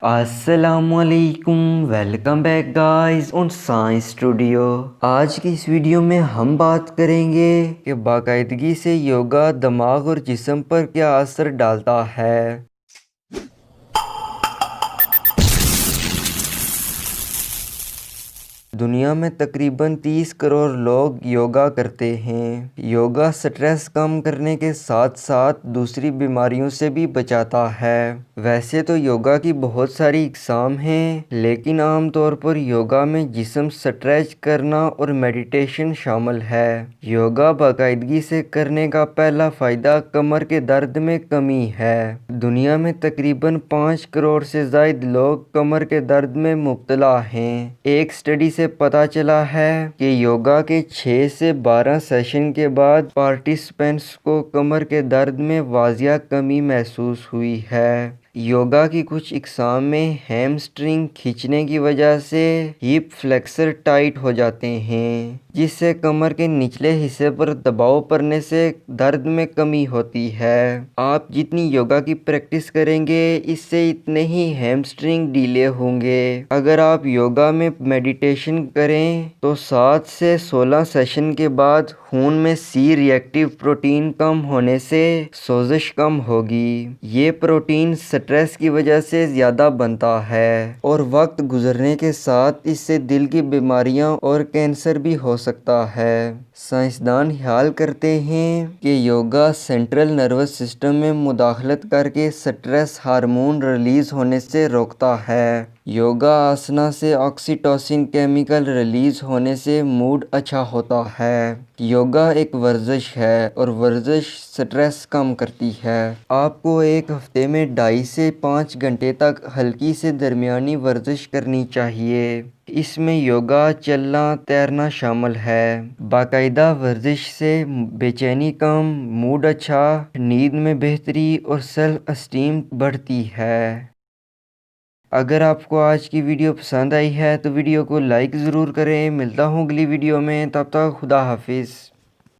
السلام علیکم، welcome back guys on science studio. آج کی اس ویڈیو میں ہم بات کریں گے کہ باقاعدگی سے یوگا دماغ اور جسم پر کیا اثر ڈالتا ہے۔ دنیا میں تقریباً 30 کروڑ لوگ یوگا کرتے ہیں۔ یوگا سٹریس کم کرنے کے ساتھ ساتھ دوسری بیماریوں سے بھی بچاتا ہے۔ ویسے تو یوگا کی بہت ساری اقسام ہیں، لیکن عام طور پر یوگا میں جسم سٹریچ کرنا اور میڈیٹیشن شامل ہے۔ یوگا باقاعدگی سے کرنے کا پہلا فائدہ کمر کے درد میں کمی ہے۔ دنیا میں تقریباً 5 کروڑ سے زائد لوگ کمر کے درد میں مبتلا ہیں۔ ایک اسٹڈی سے پتہ چلا ہے کہ یوگا کے 6 سے 12 سیشن کے بعد پارٹیسپینٹس کو کمر کے درد میں واضح کمی محسوس ہوئی ہے۔ یوگا کی کچھ اقسام میں ہیمسٹرنگ کھینچنے کی وجہ سے ہپ فلیکسر ٹائٹ ہو جاتے ہیں، جس سے کمر کے نچلے حصے پر دباؤ پڑنے سے درد میں کمی ہوتی ہے۔ آپ جتنی یوگا کی پریکٹس کریں گے، اس سے اتنے ہی ہیمسٹرنگ ڈھیلے ہوں گے۔ اگر آپ یوگا میں میڈیٹیشن کریں تو 7 سے 16 سیشن کے بعد خون میں سی ری ایکٹیو پروٹین کم ہونے سے سوزش کم ہوگی۔ یہ پروٹین سٹریس کی وجہ سے زیادہ بنتا ہے اور وقت گزرنے کے ساتھ اس سے دل کی بیماریاں اور کینسر بھی ہو سکتا ہے۔ سائنسدان خیال کرتے ہیں کہ یوگا سینٹرل نروس سسٹم میں مداخلت کر کے سٹریس ہارمون ریلیز ہونے سے روکتا ہے۔ یوگا آسنا سے آکسیٹوسن کیمیکل ریلیز ہونے سے موڈ اچھا ہوتا ہے۔ یوگا ایک ورزش ہے اور ورزش سٹریس کم کرتی ہے۔ آپ کو ایک ہفتے میں 2.5 سے 5 گھنٹے تک ہلکی سے درمیانی ورزش کرنی چاہیے۔ اس میں یوگا، چلنا، تیرنا شامل ہے۔ باقاعدہ ورزش سے بے چینی کم، موڈ اچھا، نیند میں بہتری اور سیلف اسٹیم بڑھتی ہے۔ اگر آپ کو آج کی ویڈیو پسند آئی ہے تو ویڈیو کو لائک ضرور کریں۔ ملتا ہوں اگلی ویڈیو میں، تب تک خدا حافظ۔